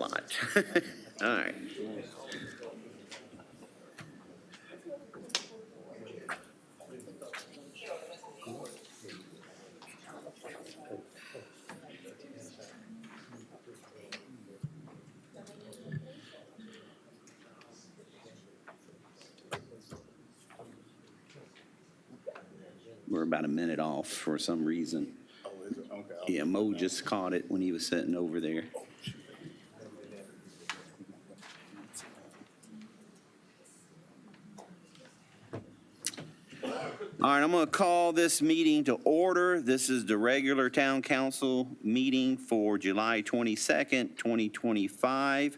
lot. All right. We're about a minute off for some reason. Oh, is it? Okay. Yeah, Mo just caught it when he was sitting over there. All right, I'm going to call this meeting to order. This is the regular town council meeting for July 22nd, 2025.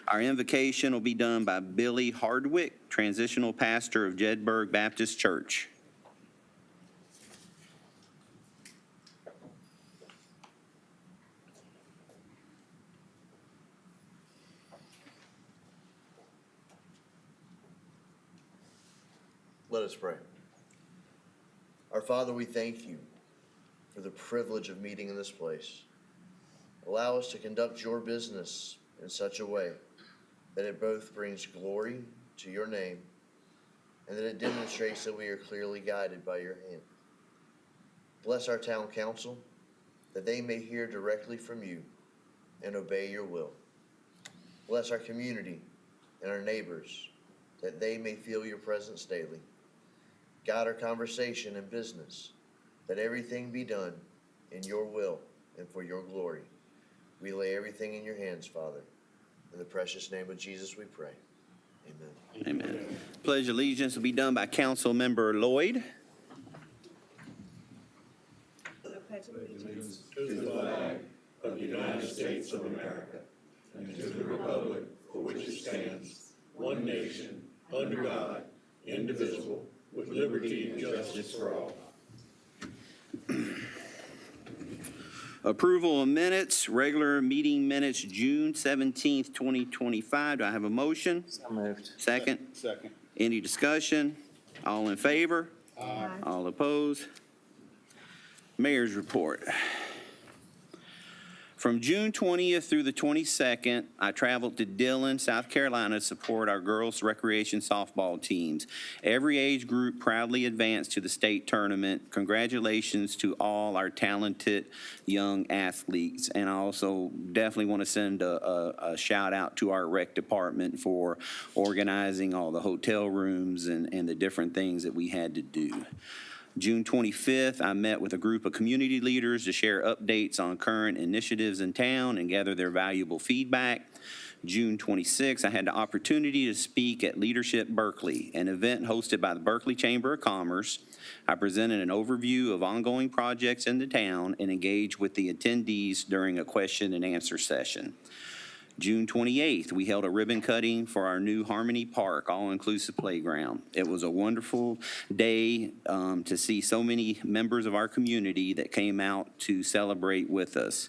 Our invocation will be done by Billy Hardwick, transitional pastor of Jedburgh Baptist Church. Let us pray. Our Father, we thank you for the privilege of meeting in this place. Allow us to conduct your business in such a way that it both brings glory to your name and that it demonstrates that we are clearly guided by your hand. Bless our town council, that they may hear directly from you and obey your will. Bless our community and our neighbors, that they may feel your presence daily. Guide our conversation and business, that everything be done in your will and for your glory. We lay everything in your hands, Father. In the precious name of Jesus we pray. Amen. Amen. Pledge of allegiance will be done by Council Member Lloyd. Allegiance to the flag of the United States of America and to the republic for which it stands, one nation, under God, indivisible, with liberty and justice for all. Approval of minutes, regular meeting minutes, June 17th, 2025. Do I have a motion? So moved. Second? Second. Any discussion? All in favor? Aye. All opposed? Mayor's report. From June 20th through the 22nd, I traveled to Dillon, South Carolina to support our girls' recreation softball teams. Every age group proudly advanced to the state tournament. Congratulations to all our talented young athletes. And I also definitely want to send a shout out to our rec department for organizing all the hotel rooms and the different things that we had to do. June 25th, I met with a group of community leaders to share updates on current initiatives in town and gather their valuable feedback. June 26th, I had the opportunity to speak at Leadership Berkeley, an event hosted by the Berkeley Chamber of Commerce. I presented an overview of ongoing projects in the town and engaged with the attendees during a question and answer session. June 28th, we held a ribbon cutting for our new Harmony Park all-inclusive playground. It was a wonderful day to see so many members of our community that came out to celebrate with us.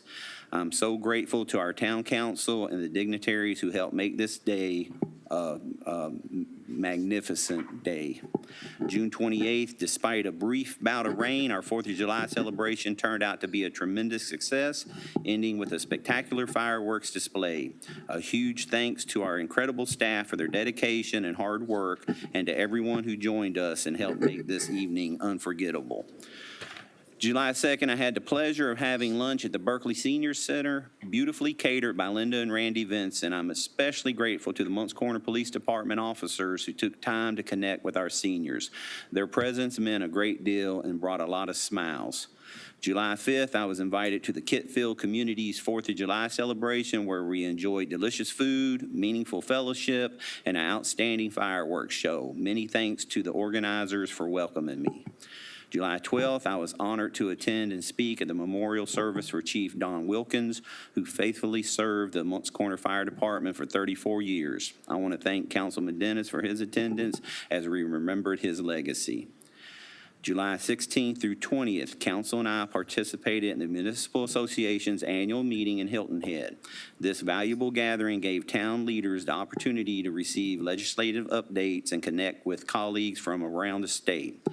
I'm so grateful to our town council and the dignitaries who helped make this day a magnificent day. June 28th, despite a brief bout of rain, our 4th of July celebration turned out to be a tremendous success, ending with a spectacular fireworks display. A huge thanks to our incredible staff for their dedication and hard work, and to everyone who joined us and helped make this evening unforgettable. July 2nd, I had the pleasure of having lunch at the Berkeley Senior Center, beautifully catered by Linda and Randy Vincent. I'm especially grateful to the Moncks Corner Police Department officers who took time to connect with our seniors. Their presence meant a great deal and brought a lot of smiles. July 5th, I was invited to the Kitfield Community's 4th of July celebration, where we enjoyed delicious food, meaningful fellowship, and an outstanding fireworks show. Many thanks to the organizers for welcoming me. July 12th, I was honored to attend and speak at the memorial service for Chief Don Wilkins, who faithfully served the Moncks Corner Fire Department for 34 years. I want to thank Councilman Dennis for his attendance as we remembered his legacy. July 16th through 20th, Council and I participated in the Municipal Association's annual meeting in Hilton Head. This valuable gathering gave town leaders the opportunity to receive legislative updates and connect with colleagues from around the state.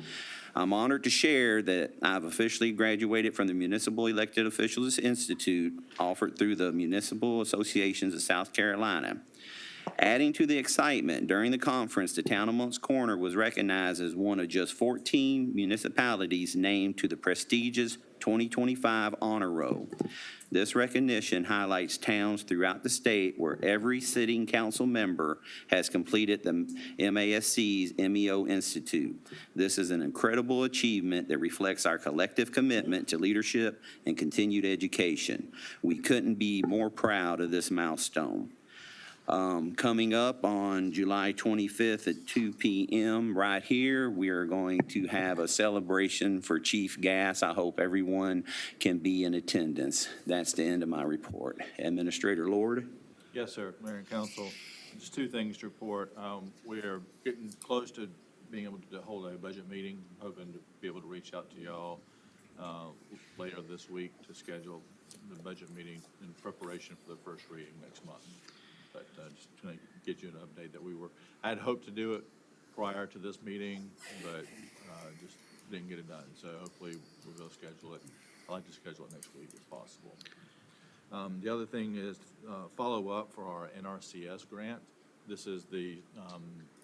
I'm honored to share that I've officially graduated from the Municipal Elected Officials Institute offered through the Municipal Associations of South Carolina. Adding to the excitement, during the conference, the town of Moncks Corner was recognized as one of just 14 municipalities named to the prestigious 2025 Honor Roll. This recognition highlights towns throughout the state where every sitting council member has completed the MASC's MEO Institute. This is an incredible achievement that reflects our collective commitment to leadership and continued education. We couldn't be more proud of this milestone. Coming up on July 25th at 2 p.m. right here, we are going to have a celebration for Chief Gass. I hope everyone can be in attendance. That's the end of my report. Administrator Lord? Yes, sir, Mayor and Council. Just two things to report. We are getting close to being able to hold a budget meeting. I'm hoping to be able to reach out to y'all later this week to schedule the budget meeting in preparation for the first reading next month. But just to get you an update that I had hoped to do it prior to this meeting, but just didn't get it done. So hopefully we'll go schedule it. I'd like to schedule it next week if possible. The other thing is follow up for our NRCS grant. This is the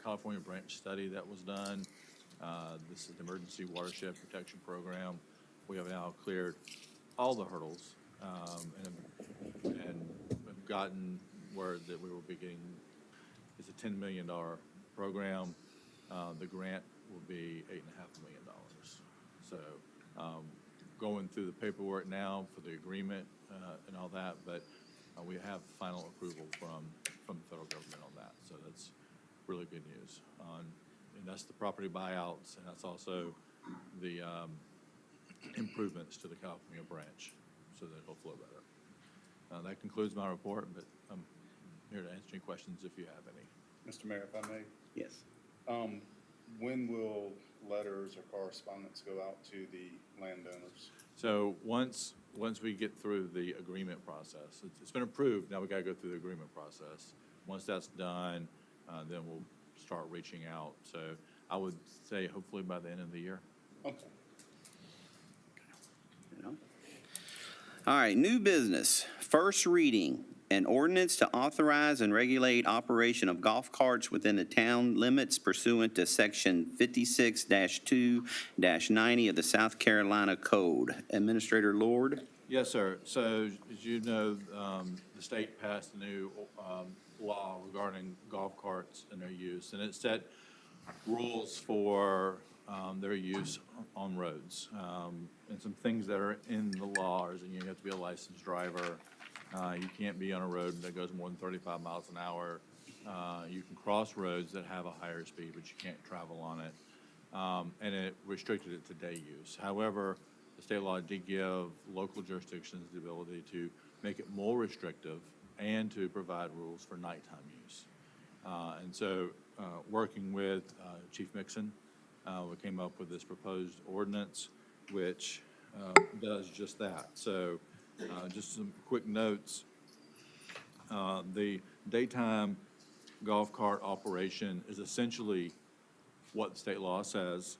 California branch study that was done. This is the Emergency Watershed Protection Program. We have now cleared all the hurdles and have gotten word that we will be getting, it's a $10 million program. The grant will be $8.5 million. So going through the paperwork now for the agreement and all that, but we have final approval from the federal government on that. So that's really good news. And that's the property buyouts, and that's also the improvements to the California branch so that it'll flow better. That concludes my report, but I'm here to answer any questions if you have any. Mr. Mayor, if I may, Yes. when will letters or correspondence go out to the landowners? So once we get through the agreement process, it's been approved, now we gotta go through the agreement process. Once that's done, then we'll start reaching out. So I would say hopefully by the end of the year. Okay. All right, new business. First reading, an ordinance to authorize and regulate operation of golf carts within the town limits pursuant to Section 56-2-90 of the South Carolina Code. Administrator Lord? Yes, sir. So as you know, the state passed a new law regarding golf carts and their use, and it set rules for their use on roads. And some things that are in the law is that you have to be a licensed driver. You can't be on a road that goes more than 35 miles an hour. You can cross roads that have a higher speed, but you can't travel on it. And it restricted it to day use. However, the state law did give local jurisdictions the ability to make it more restrictive and to provide rules for nighttime use. And so working with Chief Mixon, we came up with this proposed ordinance, which does just that. So just some quick notes. The daytime golf cart operation is essentially what the state law says,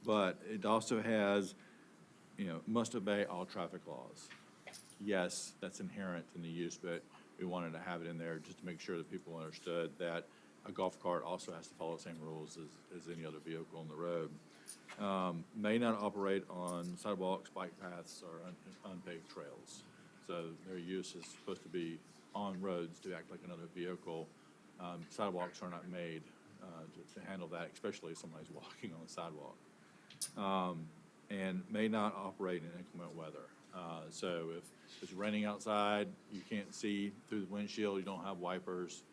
but it also has, must obey all traffic laws. Yes, that's inherent in the use, but we wanted to have it in there just to make sure that people understood that a golf cart also has to follow the same rules as any other vehicle on the road. May not operate on sidewalks, bike paths, or unpaved trails. So their use is supposed to be on roads to act like another vehicle. Sidewalks are not made to handle that, especially if somebody's walking on the sidewalk. And may not operate in inclement weather. So if it's raining outside, you can't see through the windshield, you don't have wipers,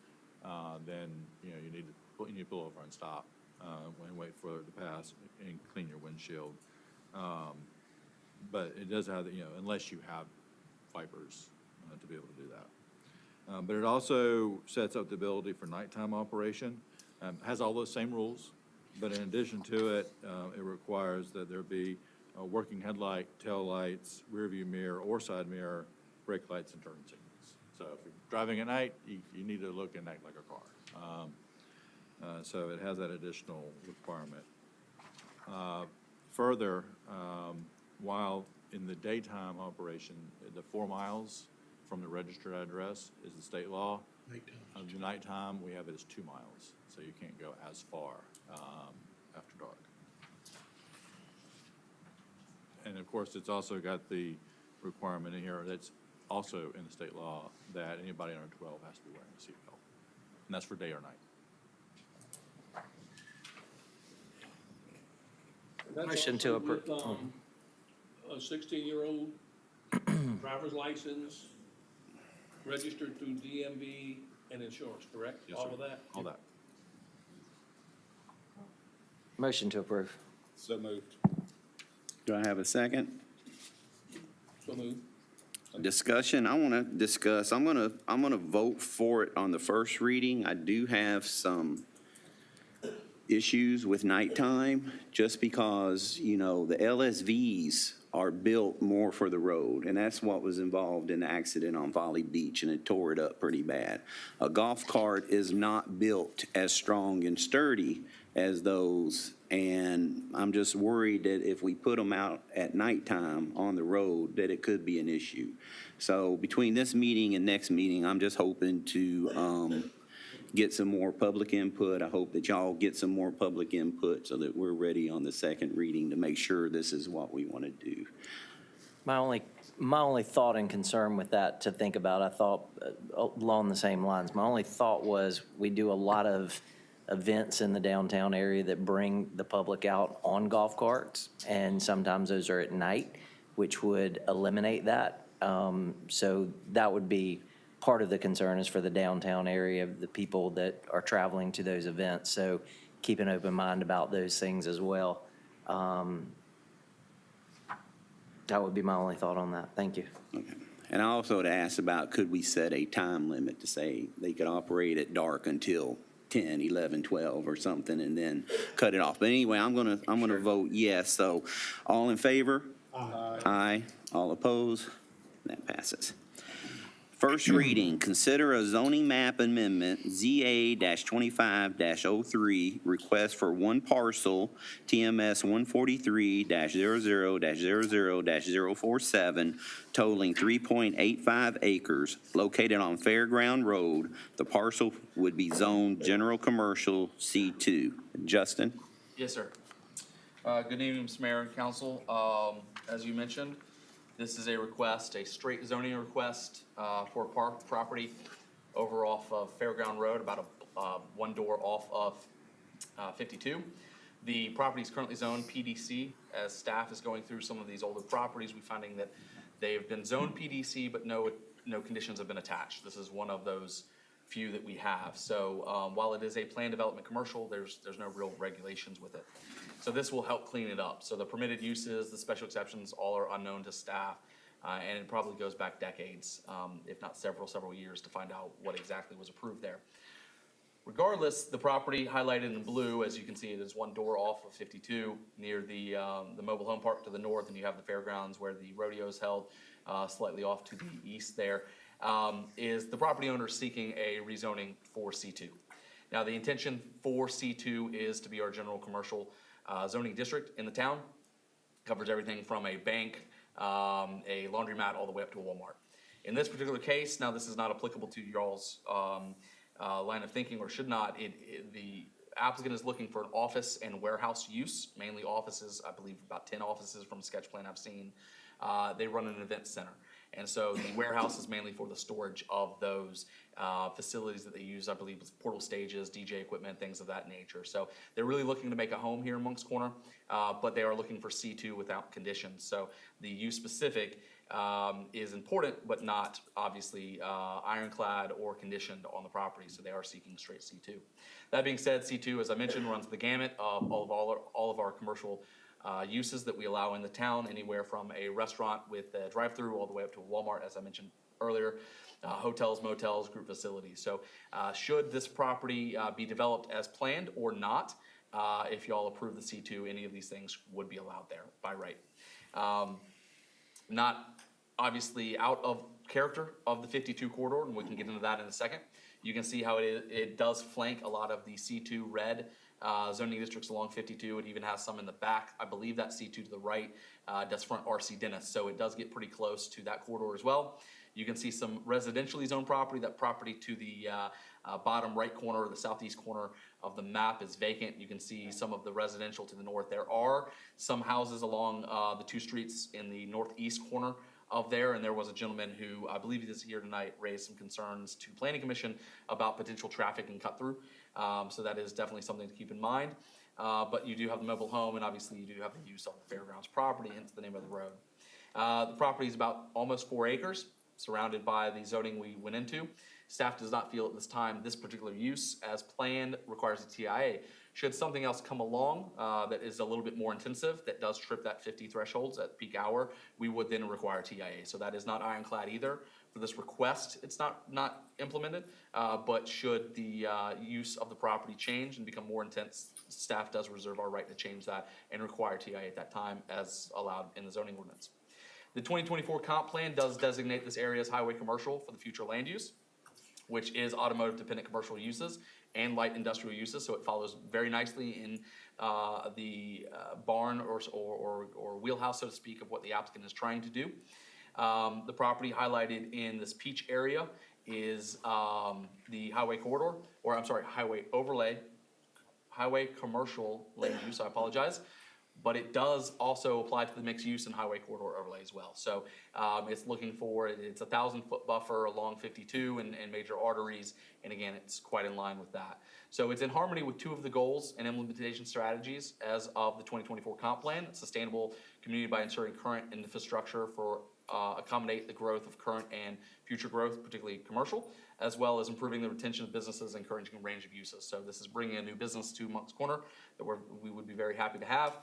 then you need to pull over and stop and wait for it to pass and clean your windshield. But it does have, unless you have wipers to be able to do that. But it also sets up the ability for nighttime operation. Has all those same rules, but in addition to it, it requires that there be working headlight, tail lights, rear view mirror or side mirror, brake lights, and turn signals. So if you're driving at night, you need to look and act like a car. So it has that additional requirement. Further, while in the daytime operation, the 4 miles from the registered address is the state law. The nighttime, we have it as 2 miles, so you can't go as far after dark. And of course, it's also got the requirement in here that's also in the state law that anybody under 12 has to be wearing a seatbelt, and that's for day or night. That's Motion to also approve. with, a 16-year-old driver's license, registered through DMV and insurance, correct? Yes, All sir. of that? All that. Motion to approve. So moved. Do I have a second? So moved. Discussion, I want to discuss, I'm going to vote for it on the first reading. I do have some issues with nighttime, just because, you know, the LSVs are built more for the road, and that's what was involved in the accident on Folly Beach, and it tore it up pretty bad. A golf cart is not built as strong and sturdy as those, and I'm just worried that if we put them out at nighttime on the road, that it could be an issue. So between this meeting and next meeting, I'm just hoping to get some more public input. I hope that y'all get some more public input so that we're ready on the second reading to make sure this is what we want to do. My only thought and concern with that to think about, I thought along the same lines. My only thought was we do a lot of events in the downtown area that bring the public out on golf carts, and sometimes those are at night, which would eliminate that. So that would be part of the concern, is for the downtown area, the people that are traveling to those events. So keep an open mind about those things as well. That would be my only thought on that. Thank you. Okay. And I also had asked about, could we set a time limit to say they could operate at dark until 10, 11, 12 or something, and then cut it off. But anyway, I'm gonna vote yes. So all in favor? Aye. Aye. All opposed? That passes. First reading, consider a zoning map amendment, ZA-25-03, request for one parcel, TMS 143-00-00-047, totaling 3.85 acres, located on Fairground Road. The parcel would be zoned general commercial C2. Justin? Yes, sir. Good evening, Mr. Mayor and Council. As you mentioned, this is a request, a straight zoning request for a park property over off of Fairground Road, about one door off of 52. The property is currently zoned PDC. As staff is going through some of these older properties, we're finding that they've been zoned PDC, but no conditions have been attached. This is one of those few that we have. So while it is a planned development commercial, there's no real regulations with it. So this will help clean it up. So the permitted uses, the special exceptions, all are unknown to staff, and it probably goes back decades, if not several years, to find out what exactly was approved there. Regardless, the property highlighted in blue, as you can see, it is one door off of 52 near the mobile home park to the north, and you have the fairgrounds where the rodeo is held, slightly off to the east there. Is the property owner seeking a rezoning for C2. Now, the intention for C2 is to be our general commercial zoning district in the town. Covers everything from a bank, a laundromat, all the way up to a Walmart. In this particular case, now this is not applicable to y'all's line of thinking, or should not. The applicant is looking for an office and warehouse use, mainly offices. I believe about 10 offices from a sketch plan I've seen. They run an event center. And so the warehouse is mainly for the storage of those facilities that they use, I believe, with portal stages, DJ equipment, things of that nature. So they're really looking to make a home here in Moncks Corner, but they are looking for C2 without conditions. So the use specific is important, but not obviously ironclad or conditioned on the property. So they are seeking straight C2. That being said, C2, as I mentioned, runs the gamut of all of our commercial uses that we allow in the town, anywhere from a restaurant with a drive-through all the way up to a Walmart, as I mentioned earlier, hotels, motels, group facilities. So should this property be developed as planned or not, if y'all approve the C2, any of these things would be allowed there by right. Not obviously out of character of the 52 corridor, and we can get into that in a second. You can see how it does flank a lot of the C2 red zoning districts along 52. It even has some in the back. I believe that C2 to the right does front RC Dennis, so it does get pretty close to that corridor as well. You can see some residentially zoned property. That property to the bottom right corner, or the southeast corner of the map is vacant. You can see some of the residential to the north. There are some houses along the two streets in the northeast corner of there, and there was a gentleman who, I believe he is here tonight, raised some concerns to Planning Commission about potential traffic and cut through. So that is definitely something to keep in mind. But you do have the mobile home, and obviously you do have the use of the fairgrounds property, hence the name of the road. The property is about almost 4 acres, surrounded by the zoning we went into. Staff does not feel at this time this particular use as planned requires a TIA. Should something else come along that is a little bit more intensive, that does trip that 50 thresholds at peak hour, we would then require TIA. So that is not ironclad either. For this request, it's not implemented, but should the use of the property change and become more intense, staff does reserve our right to change that and require TIA at that time as allowed in the zoning ordinance. The 2024 comp plan does designate this area as highway commercial for the future land use, which is automotive dependent commercial uses and light industrial uses. So it follows very nicely in the barn or wheelhouse, so to speak, of what the applicant is trying to do. The property highlighted in this peach area is the highway corridor, or I'm sorry, highway overlay, highway commercial land use, I apologize. But it does also apply to the mixed use and highway corridor overlay as well. So it's looking for, it's a 1,000-foot buffer along 52 and major arteries. And again, it's quite in line with that. So it's in harmony with 2 of the goals and implementation strategies as of the 2024 comp plan: sustainable community by ensuring current infrastructure for accommodate the growth of current and future growth, particularly commercial, as well as improving the retention of businesses and encouraging a range of uses. So this is bringing a new business to Moncks Corner that we would be very happy to have.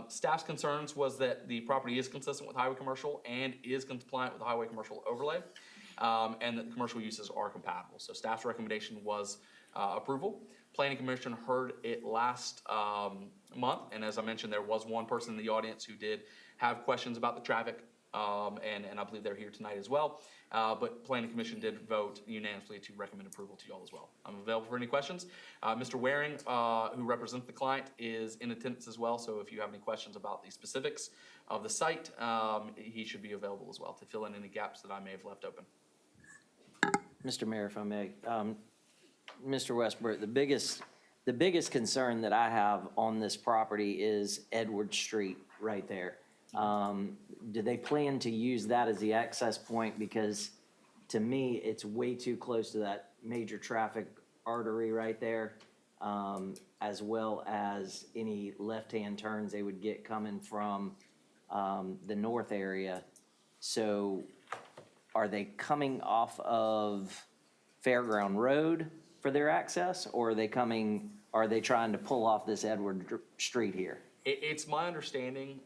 Staff's concerns was that the property is consistent with highway commercial and is compliant with the highway commercial overlay, and that the commercial uses are compatible. So staff's recommendation was approval. Planning Commission heard it last month, and as I mentioned, there was one person in the audience who did have questions about the traffic, and I believe they're here tonight as well. But Planning Commission did vote unanimously to recommend approval to y'all as well. I'm available for any questions. Mr. Waring, who represents the client, is in attendance as well. So if you have any questions about the specifics of the site, he should be available as well to fill in any gaps that I may have left open. Mr. Mayor, if I may, Mr. Westbrook, the biggest concern that I have on this property is Edward Street right there. Do they plan to use that as the access point? Because to me, it's way too close to that major traffic artery right there, as well as any left-hand turns they would get coming from the north area. So are they coming off of Fairground Road for their access, or are they trying to pull off this Edward Street here? It's my understanding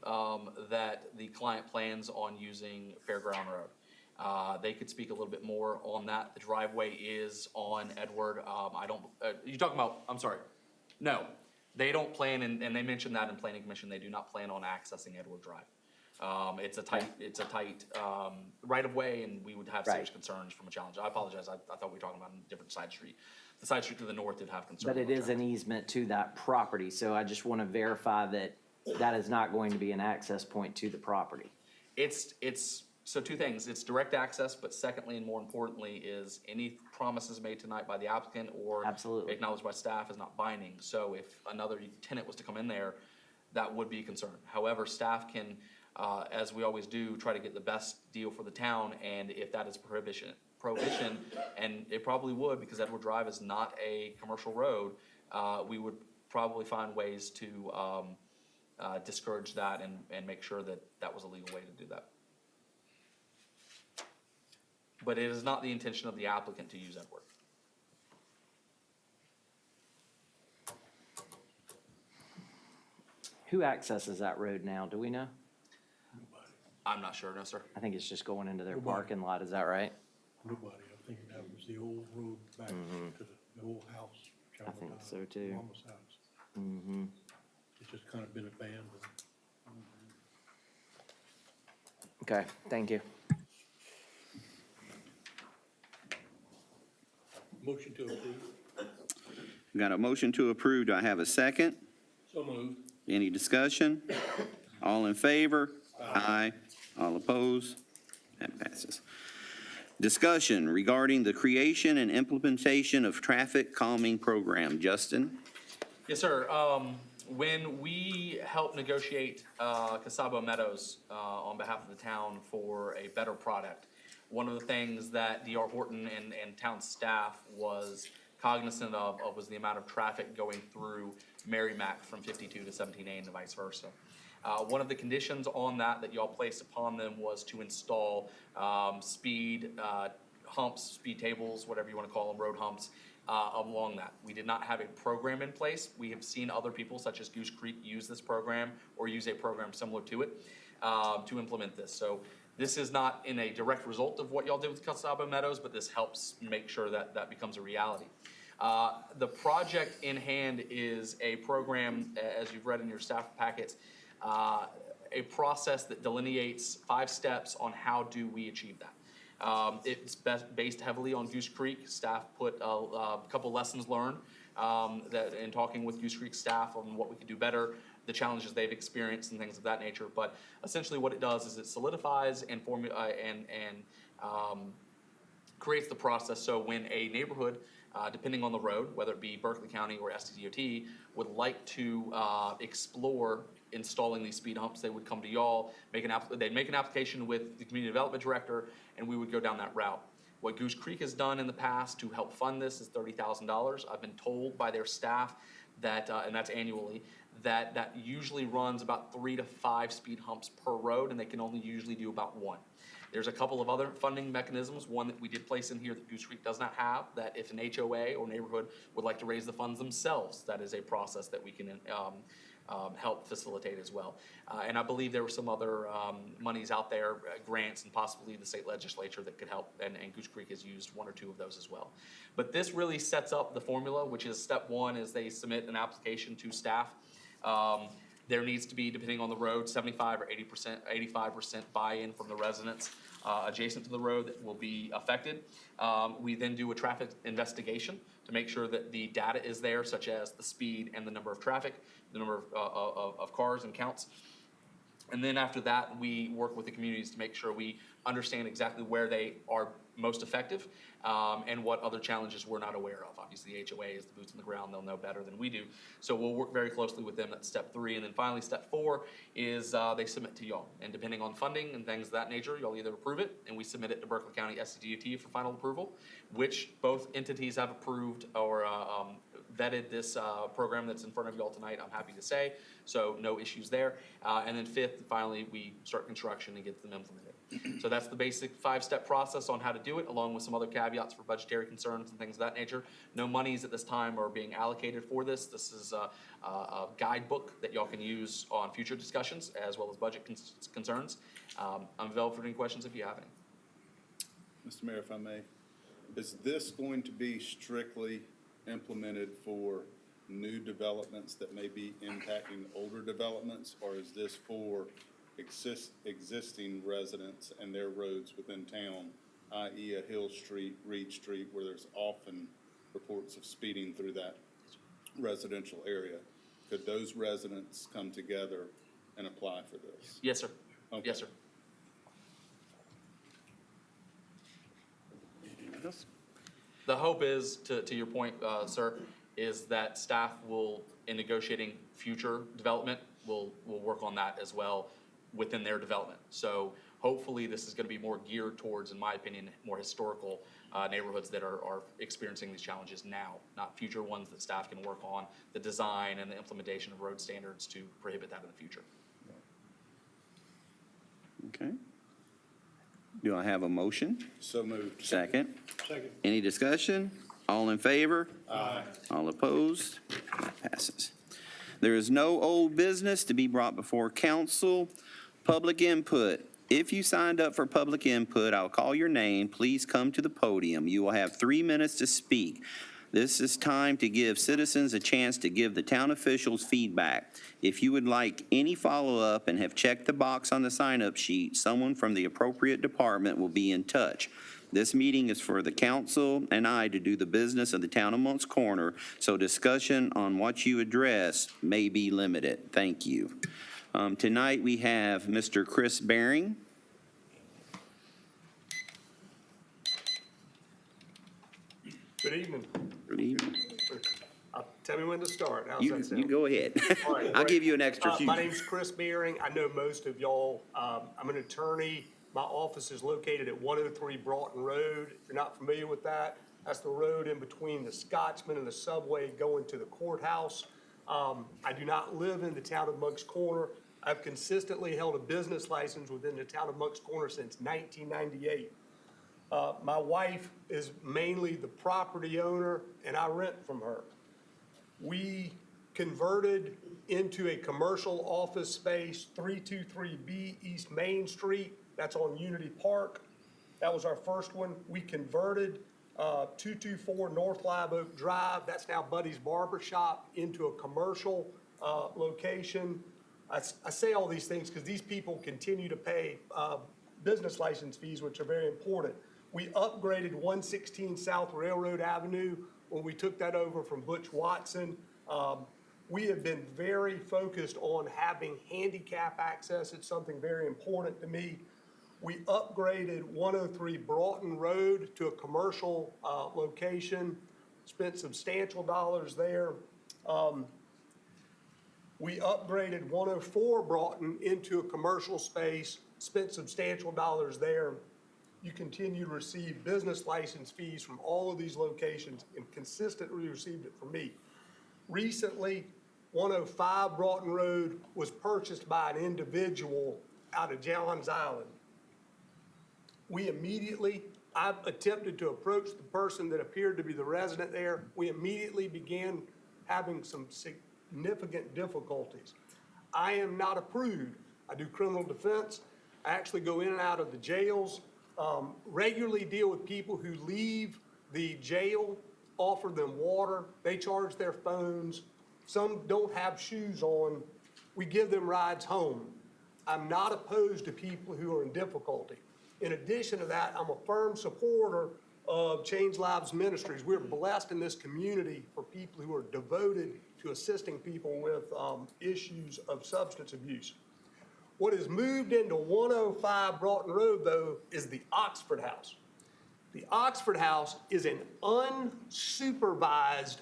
that the client plans on using Fairground Road. They could speak a little bit more on that. The driveway is on Edward. You talking about, I'm sorry. No, they don't plan, and they mentioned that in Planning Commission, they do not plan on accessing Edward Drive. It's a tight right of way, and we would have serious concerns from a challenge. I apologize. I thought we were talking about a different side street. The side street to the north did have concerns. But it is an easement to that property, so I just want to verify that that is not going to be an access point to the property. So 2 things. It's direct access, but secondly, and more importantly, is any promises made tonight by the applicant or Absolutely. acknowledged by staff is not binding. So if another tenant was to come in there, that would be a concern. However, staff can, as we always do, try to get the best deal for the town, and if that is prohibition, and it probably would, because Edward Drive is not a commercial road, we would probably find ways to discourage that and make sure that that was a legal way to do that. But it is not the intention of the applicant to use Edward. Who accesses that road now? Do we know? I'm not sure, no, sir. I think it's just going into their Nobody. parking lot. Is that right? Nobody, I think that was the old road back to the old house. I think so, too. Mama's house. Mm-hmm. It's just kind of been abandoned. Okay, thank you. Motion to approve. Got a motion to approve. Do I have a second? So moved. Any discussion? All in favor? Aye. All opposed? That passes. Discussion regarding the creation and implementation of traffic calming program. Justin? Yes, sir. When we helped negotiate Casabo Meadows on behalf of the town for a better product, one of the things that D.R. Horton and town staff was cognizant of was the amount of traffic going through Merrimack from 52 to 17A and vice versa. One of the conditions on that y'all placed upon them was to install speed humps, speed tables, whatever you want to call them, road humps, along that. We did not have a program in place. We have seen other people such as Goose Creek use this program or use a program similar to it to implement this. So this is not in a direct result of what y'all did with Casabo Meadows, but this helps make sure that that becomes a reality. The project in hand is a program, as you've read in your staff packets, a process that delineates 5 steps on how do we achieve that. It's based heavily on Goose Creek. Staff put a couple lessons learned that in talking with Goose Creek staff on what we could do better, the challenges they've experienced and things of that nature. But essentially what it does is it solidifies and creates the process so when a neighborhood, depending on the road, whether it be Berkeley County or SDOT, would like to explore installing these speed humps, they would come to y'all, they'd make an application with the community development director, and we would go down that route. What Goose Creek has done in the past to help fund this is $30,000. I've been told by their staff that, and that's annually, that usually runs about 3 to 5 speed humps per road, and they can only usually do about 1. There's a couple of other funding mechanisms, one that we did place in here that Goose Creek does not have, that if an HOA or neighborhood would like to raise the funds themselves, that is a process that we can help facilitate as well. And I believe there were some other monies out there, grants and possibly the state legislature that could help, and Goose Creek has used 1 or 2 of those as well. But this really sets up the formula, which is step 1 is they submit an application to staff. There needs to be, depending on the road, 75 or 80%, 85% buy-in from the residents adjacent to the road that will be affected. We then do a traffic investigation to make sure that the data is there, such as the speed and the number of traffic, the number of cars and counts. And then after that, we work with the communities to make sure we understand exactly where they are most effective and what other challenges we're not aware of. Obviously, the HOA is the boots on the ground. They'll know better than we do. So we'll work very closely with them. That's step 3. And then finally, step 4 is they submit to y'all. And depending on funding and things of that nature, y'all either approve it, and we submit it to Berkeley County SDOT for final approval, which both entities have approved or vetted this program that's in front of y'all tonight, I'm happy to say. So no issues there. And then 5th, finally, we start construction and get them implemented. So that's the basic 5-step process on how to do it, along with some other caveats for budgetary concerns and things of that nature. No monies at this time are being allocated for this. This is a guidebook that y'all can use on future discussions as well as budget concerns. I'm available for any questions if you have any. Mr. Mayor, if I may, is this going to be strictly implemented for new developments that may be impacting older developments, or is this for existing residents and their roads within town, i.e. a Hill Street, Reed Street, where there's often reports of speeding through that residential area? Could those residents come together and apply for this? Yes, sir. Okay. Yes, sir. The hope is, to your point, sir, is that staff will, in negotiating future development, will work on that as well within their development. So hopefully this is going to be more geared towards, in my opinion, more historical neighborhoods that are experiencing these challenges now, not future ones that staff can work on the design and the implementation of road standards to prohibit that in the future. Okay. Do I have a motion? So moved. Second? Second. Any discussion? All in favor? Aye. All opposed? Passes. There is no old business to be brought before council. Public input. If you signed up for public input, I'll call your name. Please come to the podium. You will have 3 minutes to speak. This is time to give citizens a chance to give the town officials feedback. If you would like any follow-up and have checked the box on the sign-up sheet, someone from the appropriate department will be in touch. This meeting is for the council and I to do the business of the town of Moncks Corner, so discussion on what you address may be limited. Thank you. Tonight, we have Mr. Chris Baring. Good evening. Good evening. Tell me when to start. How's You that sound? you go ahead. All right, I'll great. give you an extra few. My name's Chris Beering. I know most of y'all. I'm an attorney. My office is located at 103 Broughton Road. If you're not familiar with that, that's the road in between the Scotsman and the subway going to the courthouse. I do not live in the town of Moncks Corner. I've consistently held a business license within the town of Moncks Corner since 1998. My wife is mainly the property owner, and I rent from her. We converted into a commercial office space, 323B East Main Street. That's on Unity Park. That was our first one. We converted 224 North Live Oak Drive. That's now Buddy's Barber Shop into a commercial location. I say all these things because these people continue to pay business license fees, which are very important. We upgraded 116 South Railroad Avenue when we took that over from Butch Watson. We have been very focused on having handicap access. It's something very important to me. We upgraded 103 Broughton Road to a commercial location, spent substantial dollars there. We upgraded 104 Broughton into a commercial space, spent substantial dollars there. You continue to receive business license fees from all of these locations and consistently received it from me. Recently, 105 Broughton Road was purchased by an individual out of Johns Island. I attempted to approach the person that appeared to be the resident there. We immediately began having some significant difficulties. I am not approved. I do criminal defense. I actually go in and out of the jails, regularly deal with people who leave the jail, offer them water. They charge their phones. Some don't have shoes on. We give them rides home. I'm not opposed to people who are in difficulty. In addition to that, I'm a firm supporter of Change Lives Ministries. We're blessed in this community for people who are devoted to assisting people with issues of substance abuse. What has moved into 105 Broughton Road, though, is the Oxford House. The Oxford House is an unsupervised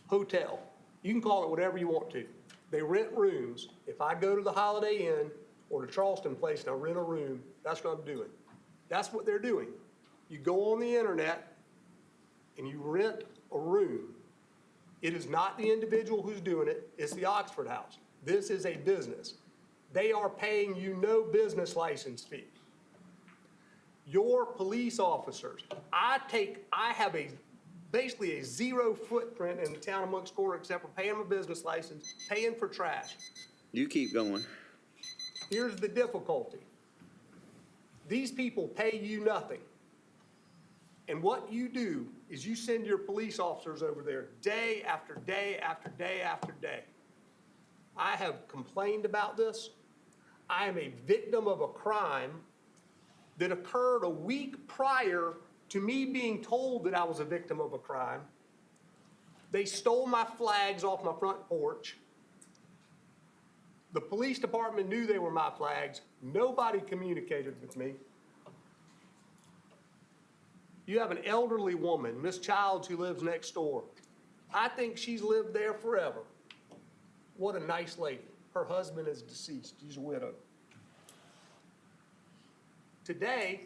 hotel. You can call it whatever you want to. They rent rooms. If I go to the Holiday Inn or the Charleston place and I rent a room, that's what I'm doing. That's what they're doing. You go on the internet and you rent a room. It is not the individual who's doing it, it's the Oxford House. This is a business. They are paying you no business license fee. Your police officers, I have basically a zero footprint in the town of Moncks Corner except for paying them a business license, paying for trash. You keep going. Here's the difficulty. These people pay you nothing. And what you do is you send your police officers over there day after day after day after day. I have complained about this. I am a victim of a crime that occurred a week prior to me being told that I was a victim of a crime. They stole my flags off my front porch. The police department knew they were my flags. Nobody communicated with me. You have an elderly woman, Miss Childs, who lives next door. I think she's lived there forever. What a nice lady. Her husband is deceased. She's a widow. Today,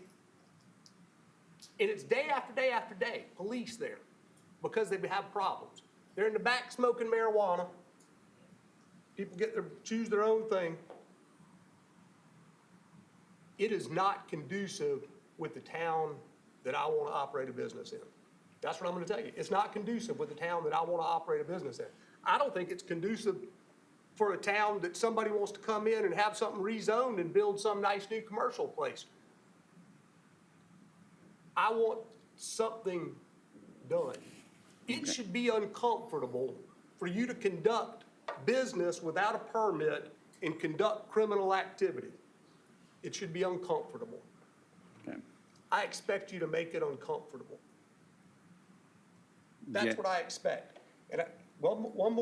and it's day after day after day, police there because they have problems. They're in the back smoking marijuana. People choose their own thing. It is not conducive with the town that I want to operate a business in. That's what I'm going to tell you. It's not conducive with the town that I want to operate a business in. I don't think it's conducive for a town that somebody wants to come in and have something rezoned and build some nice new commercial place. I want something done. It should be uncomfortable for you to conduct business without a permit and conduct criminal activity. It should be uncomfortable. Okay. I expect you to make it uncomfortable. That's Yeah. what I expect. And one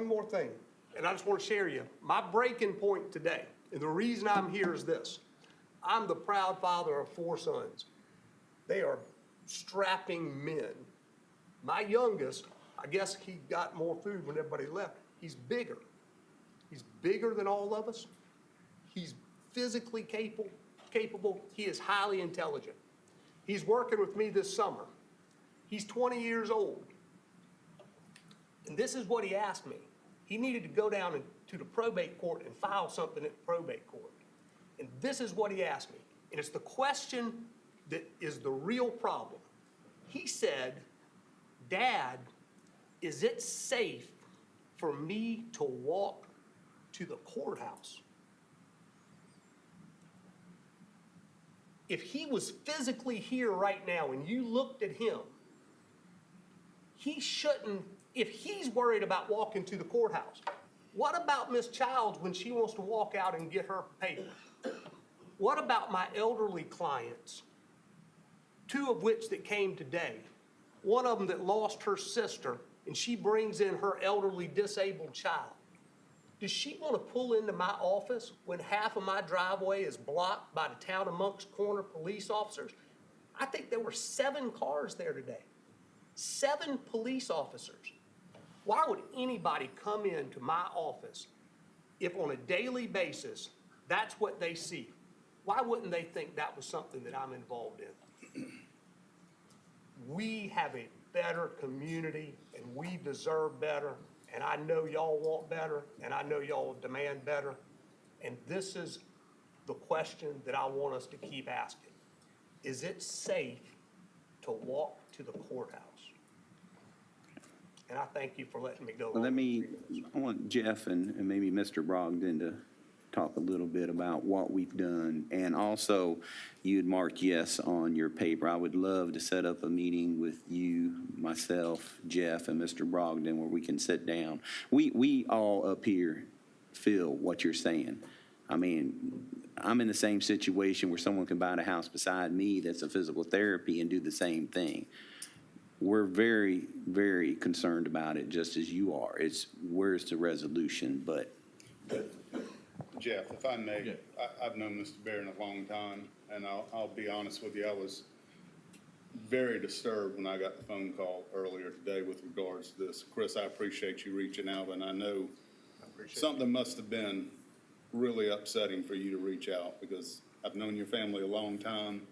more thing, and I just want to share you. My breaking point today, and the reason I'm here is this. I'm the proud father of 4 sons. They are strapping men. My youngest, I guess he got more food when everybody left. He's bigger. He's bigger than all of us. He's physically capable. He is highly intelligent. He's working with me this summer. He's 20 years old. And this is what he asked me. He needed to go down to the probate court and file something at the probate court. And this is what he asked me. And it's the question that is the real problem. He said, Dad, is it safe for me to walk to the courthouse? If he was physically here right now and you looked at him, he shouldn't, if he's worried about walking to the courthouse, what about Miss Childs when she wants to walk out and get her paper? What about my elderly clients, 2 of which that came today? One of them that lost her sister, and she brings in her elderly disabled child. Does she want to pull into my office when half of my driveway is blocked by the town of Moncks Corner police officers? I think there were 7 cars there today. 7 police officers. Why would anybody come into my office if on a daily basis that's what they see? Why wouldn't they think that was something that I'm involved in? We have a better community and we deserve better. And I know y'all want better, and I know y'all demand better. And this is the question that I want us to keep asking. Is it safe to walk to the courthouse? And I thank you for letting me go. Well, I want Jeff and maybe Mr. Brogdon to talk a little bit about what we've done. And also, you had marked yes on your paper. I would love to set up a meeting with you, myself, Jeff, and Mr. Brogdon where we can sit down. We all up here feel what you're saying. I mean, I'm in the same situation where someone can buy a house beside me that's a physical therapy and do the same thing. We're very, very concerned about it, just as you are. It's where's the resolution, but Jeff, if I may, Yeah. I've known Mr. Barron a long time, and I'll be honest with you, I was very disturbed when I got the phone call earlier today with regards to this. Chris, I appreciate you reaching out, and I know something must have been really upsetting for you to reach out, because I've known your family a long time.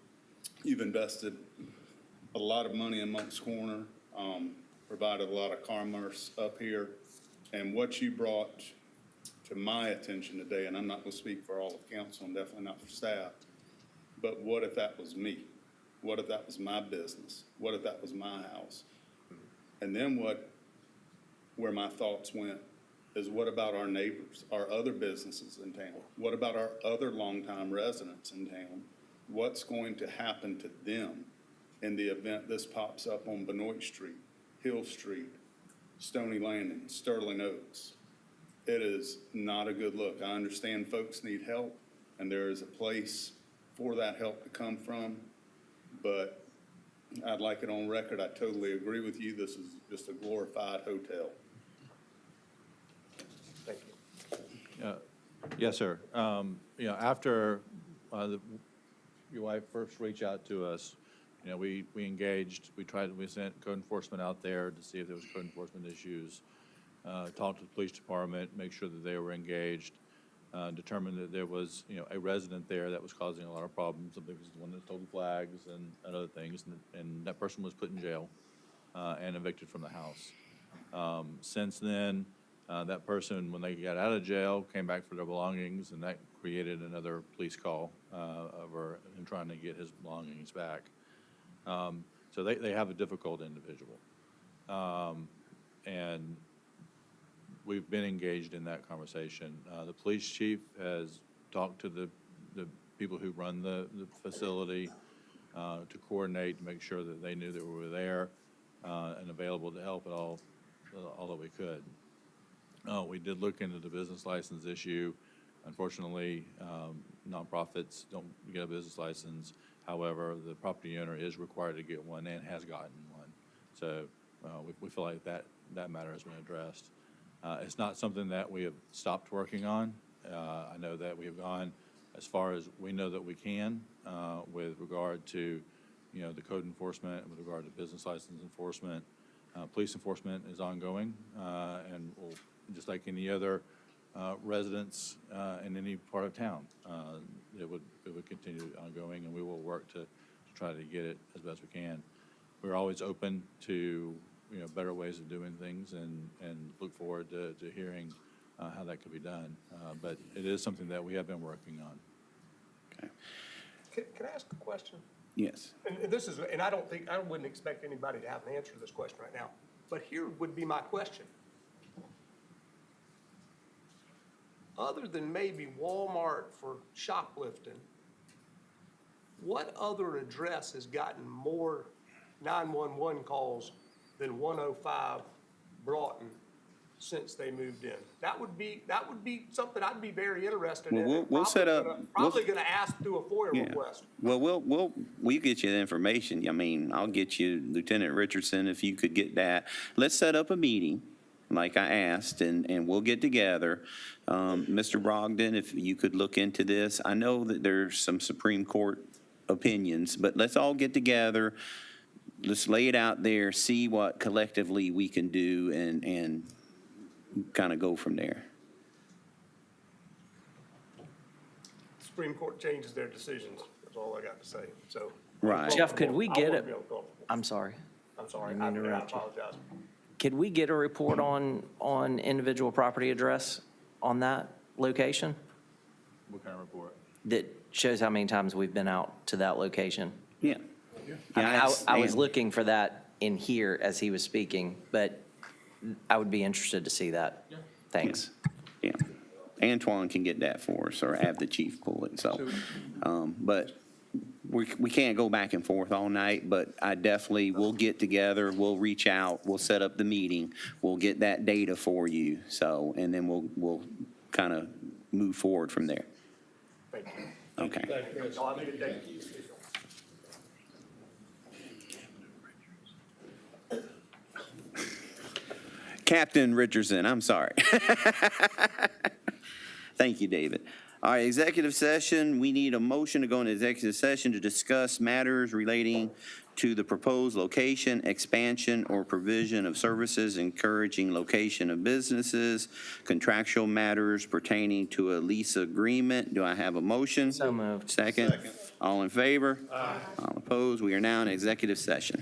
You've invested a lot of money in Moncks Corner, provided a lot of commerce up here, and what you brought to my attention today, and I'm not going to speak for all of council and definitely not for staff, but what if that was me? What if that was my business? What if that was my house? And then where my thoughts went is, what about our neighbors, our other businesses in town? What about our other longtime residents in town? What's going to happen to them in the event this pops up on Benoit Street, Hill Street, Stony Landing, Sterling Oaks? It is not a good look. I understand folks need help, and there is a place for that help to come from, but I'd like it on record. I totally agree with you. This is just a glorified hotel. Thank you. Yes, sir. After your wife first reached out to us, we engaged, we sent code enforcement out there to see if there was code enforcement issues, talked to the police department, make sure that they were engaged, determined that there was, a resident there that was causing a lot of problems. I believe it was the one that stole the flags and other things, and that person was put in jail and evicted from the house. Since then, that person, when they got out of jail, came back for their belongings, and that created another police call over him trying to get his belongings back. So they have a difficult individual. And we've been engaged in that conversation. The police chief has talked to the people who run the facility to coordinate, to make sure that they knew that we were there and available to help at all that we could. We did look into the business license issue. Unfortunately, nonprofits don't get a business license However, the property owner is required to get one and has gotten one. So we feel like that matter has been addressed. It's not something that we have stopped working on. I know that we have gone as far as we know that we can with regard to, the code enforcement, with regard to business license enforcement. Police enforcement is ongoing, and will, just like any other residents in any part of town, it would continue ongoing, and we will work to try to get it as best we can. We're always open to, better ways of doing things, and look forward to hearing how that could be done. But it is something that we have been working on. Okay. Can I ask a question? Yes. And this is, and I wouldn't expect anybody to have an answer to this question right now, but here would be my question. Other than maybe Walmart for shoplifting, what other address has gotten more 911 calls than 105 Broughton since they moved in? That would be something I'd be very interested in. Well, we'll set up- Probably gonna ask through a FOIA Yeah. request. Well, we'll get you the information. I mean, I'll get you Lieutenant Richardson, if you could get that. Let's set up a meeting, like I asked, and we'll get together. Mr. Brogdon, if you could look into this. I know that there's some Supreme Court opinions, but let's all get together. Let's lay it out there, see what collectively we can do, and kind of go from there. Supreme Court changes their decisions, that's all I got to say, so. Right. Jeff, could we I get wanna it? be uncomfortable. I'm sorry. I'm sorry, Didn't I mean to interrupt you. apologize. Could we get a report on individual property address on that location What kind of report? that shows how many times we've been out to that location? Yeah. I was looking for that in here as he was speaking, but I would be interested to see that. Yeah. Thanks. Yeah. Antoine can get that for us, or have the chief pull it, so. But we can't go back and forth all night, but I definitely, we'll get together, we'll reach out, we'll set up the meeting, we'll get that data for you, so, and then we'll kind of move forward from there. Thank you. Okay. Thank you, Chris. No, I think it, Captain Richardson, I'm sorry. Thank you, David. All right, executive session, we need a motion to go into executive session to discuss matters relating to the proposed location, expansion, or provision of services, encouraging location of businesses, contractual matters pertaining to a lease agreement. Do I have a motion? So moved. Second? All in favor? Aye. All opposed? We are now in executive session.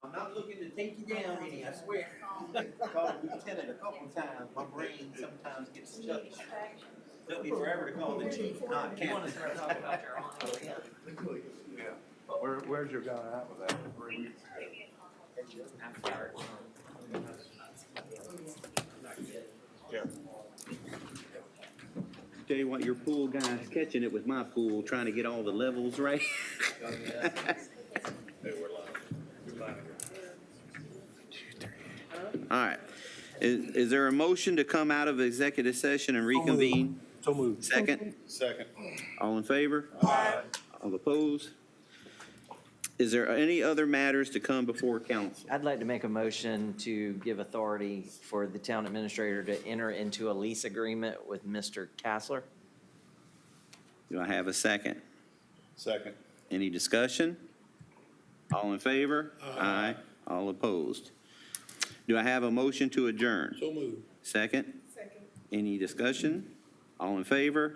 I'm not looking to take you down any, I swear. Called lieutenant a couple times, my brain sometimes gets stuck. Took me forever to call the chief, not captain. Where's your guy at with that? Tell you what, your pool guy's catching it with my pool, trying to get all the levels right. All right. Is there a motion to come out of executive session and reconvene? So moved. Second? Second. All in favor? Aye. All opposed? Is there any other matters to come before council? I'd like to make a motion to give authority for the town administrator to enter into a lease agreement with Mr. Kassler. Do I have a second? Second. Any discussion? All in favor? Aye. All opposed? Do I have a motion to adjourn? So moved. Second? Second. Any discussion? All in favor?